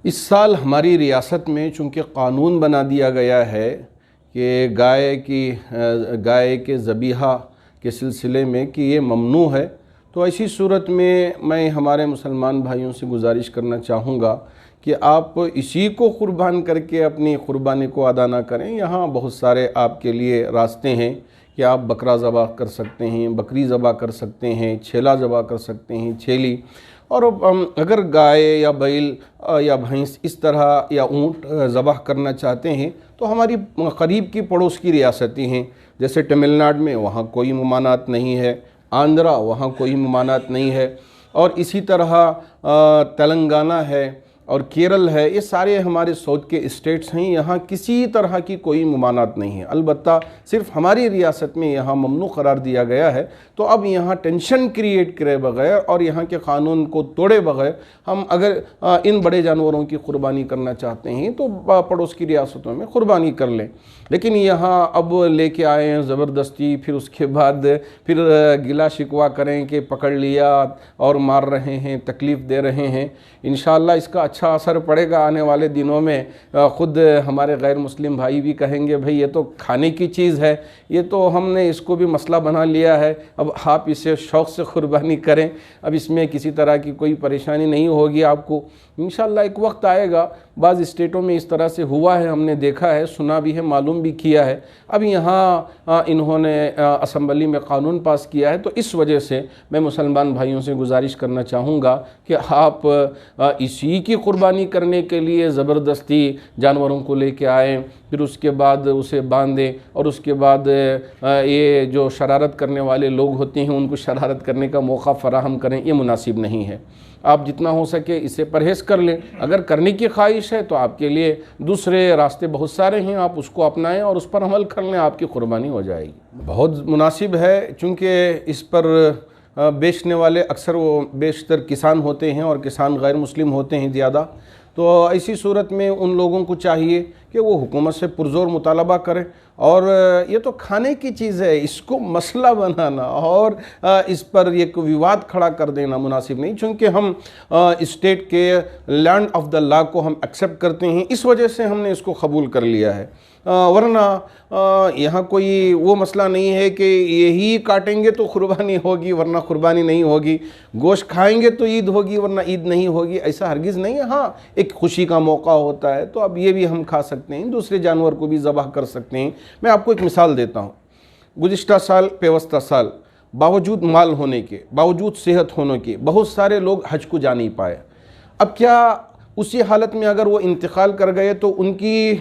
اس سال ہماری ریاست میں چونکہ قانون بنا دیا گیا ہے کہ گائے کے ذبیحہ کے سلسلے میں کہ یہ ممنوع ہے، تو ایسی صورت میں ہمارے مسلمان بھائیوں سے گزارش کرنا چاہوں گا کہ آپ اسی کو قربان کر کے اپنی قربانی کو ادا نہ کریں۔ یہاں بہت سارے آپ کے لیے راستے ہیں کہ آپ بکرا ذبح کر سکتے ہیں، بکری ذبح کر سکتے ہیں، چھیلا ذبح کر سکتے ہیں، چھیلی۔ اور اگر گائے یا بیل یا بھینس اس طرح یا اونٹ ذبح کرنا چاہتے ہیں تو ہماری قریب کی پڑوس کی ریاستیں ہیں، جیسے تمل ناڈو میں، وہاں کوئی ممانعت نہیں ہے، آندھرا وہاں کوئی ممانعت نہیں ہے، اور اسی طرح تلنگانہ ہے اور کیرل ہے۔ یہ سارے ہمارے ساؤتھ کے اسٹیٹس ہیں، یہاں کسی طرح کی کوئی ممانعت نہیں ہے۔ البتہ صرف ہماری ریاست میں یہاں ممنوع قرار دیا گیا ہے۔ تو اب یہاں ٹینشن کریٹ کرے بغیر اور یہاں کے قانون کو توڑے بغیر ہم اگر ان بڑے جانوروں کی قربانی کرنا چاہتے ہیں تو پڑوس کی ریاستوں میں قربانی کر لیں، لیکن یہاں اب لے کے آئے ہیں زبردستی، پھر اس کے بعد پھر گلا شکوہ کریں کہ پکڑ لیا اور مار رہے ہیں، تکلیف دے رہے ہیں۔ انشاءاللہ اس کا اچھا اثر پڑے گا آنے والے دنوں میں۔ خود ہمارے غیر مسلم بھائی بھی کہیں گے بھئی یہ تو کھانے کی چیز ہے، یہ تو ہم نے اس کو بھی مسئلہ بنا لیا ہے، اب آپ اسے شوق سے قربانی کریں، اب اس میں کسی طرح کی کوئی پریشانی نہیں ہوگی آپ کو۔ انشاءاللہ ایک وقت آئے گا، بعض اسٹیٹوں میں اس طرح سے ہوا ہے، ہم نے دیکھا ہے، سنا بھی ہے، معلوم بھی کیا ہے۔ اب یہاں انہوں نے اسمبلی میں قانون پاس کیا ہے، تو اس وجہ سے میں مسلمان بھائیوں سے گزارش کرنا چاہوں گا کہ آپ اسی کی قربانی کرنے کے لیے زبردستی جانوروں کو لے کے آئیں، پھر اس کے بعد اسے باندھیں، اور اس کے بعد یہ جو شرارت کرنے والے لوگ ہوتے ہیں ان کو شرارت کرنے کا موقع فراہم کریں، یہ مناسب نہیں ہے۔ آپ جتنا ہو سکے اسے پرہیز کر لیں۔ اگر کرنے کی خواہش ہے تو آپ کے لیے دوسرے راستے بہت سارے ہیں، آپ اس کو اپنائیں اور اس پر عمل کر لیں، آپ کی قربانی ہو جائے گی۔ بہت مناسب ہے، چونکہ اس پر بیچنے والے اکثر وہ بیشتر کسان ہوتے ہیں اور کسان غیر مسلم ہوتے ہیں زیادہ، تو ایسی صورت میں ان لوگوں کو چاہیے کہ وہ حکومت سے پرزور مطالبہ کریں، اور یہ تو کھانے کی چیز ہے، اس کو مسئلہ بنانا اور اس پر ایک وواد کھڑا کر دینا مناسب نہیں، چونکہ ہم اسٹیٹ کے لینڈ آف دا لا کو ہم ایکسیپٹ کرتے ہیں، اس وجہ سے ہم نے اس کو قبول کر لیا ہے۔ ورنہ یہاں کوئی وہ مسئلہ نہیں ہے کہ یہی کاٹیں گے تو قربانی ہوگی ورنہ قربانی نہیں ہوگی، گوشت کھائیں گے تو عید ہوگی ورنہ عید نہیں ہوگی، ایسا ہرگز نہیں ہے۔ ہاں ایک خوشی کا موقع ہوتا ہے تو اب یہ بھی ہم کھا سکتے ہیں، دوسرے جانور کو بھی ذبح کر سکتے ہیں۔ میں آپ کو ایک مثال دیتا ہوں۔ گزشتہ سال، پیوستہ سال، باوجود مال ہونے کے، باوجود صحت ہونے کے، بہت سارے لوگ حج کو جا نہیں پائے۔ اب کیا اسی حالت میں اگر وہ انتقال کر گئے تو ان کی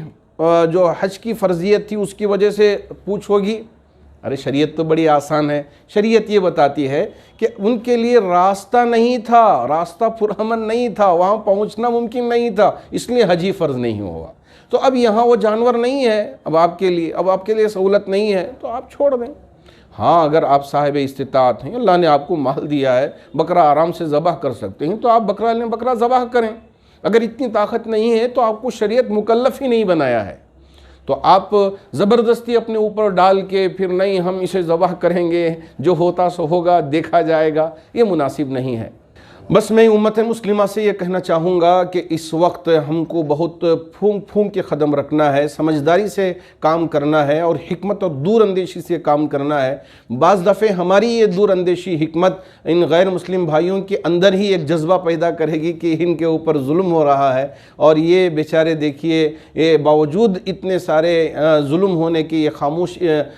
جو حج کی فرضیت تھی اس کی وجہ سے پوچھ ہوگی؟ ارے شریعت تو بڑی آسان ہے، شریعت یہ بتاتی ہے کہ ان کے لیے راستہ نہیں تھا، راستہ پرامن نہیں تھا، وہاں پہنچنا ممکن نہیں تھا، اس لیے حج ہی فرض نہیں ہوا۔ تو اب یہاں وہ جانور نہیں ہے، اب آپ کے لیے سہولت نہیں ہے تو آپ چھوڑ دیں۔ ہاں اگر آپ صاحب استطاعت ہیں، اللہ نے آپ کو مال دیا ہے، بکرا آرام سے ذبح کر سکتے ہیں تو آپ بکرا لیں، بکرا ذبح کریں۔ اگر اتنی طاقت نہیں ہے تو آپ کو شریعت مکلف ہی نہیں بنایا ہے، تو آپ زبردستی اپنے اوپر ڈال کے پھر نہیں ہم اسے ذبح کریں گے، جو ہوتا سو ہوگا، دیکھا جائے گا، یہ مناسب نہیں ہے۔ بس میں امت مسلمہ سے یہ کہنا چاہوں گا کہ اس وقت ہم کو بہت پھونک کے قدم رکھنا ہے، سمجھداری سے کام کرنا ہے اور حکمت اور دور اندیشی سے کام کرنا ہے۔ بعض دفعے ہماری یہ دور اندیشی حکمت ان غیر مسلم بھائیوں کے اندر ہی ایک جذبہ پیدا کرے گی کہ ان کے اوپر ظلم ہو رہا ہے، اور یہ بیچارے دیکھیے یہ باوجود اتنے سارے ظلم ہونے کے یہ خاموش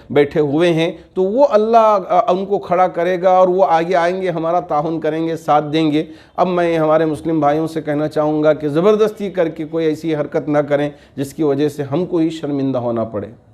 بیٹھے ہوئے ہیں، تو وہ اللہ ان کو کھڑا کرے گا اور وہ آگے آئیں گے، ہمارا تعاون کریں گے، ساتھ دیں گے۔ اب میں ہمارے مسلم بھائیوں سے کہنا چاہوں گا کہ زبردستی کر کے کوئی ایسی حرکت نہ کریں جس کی وجہ سے ہم کو ہی شرمندہ ہونا پڑے۔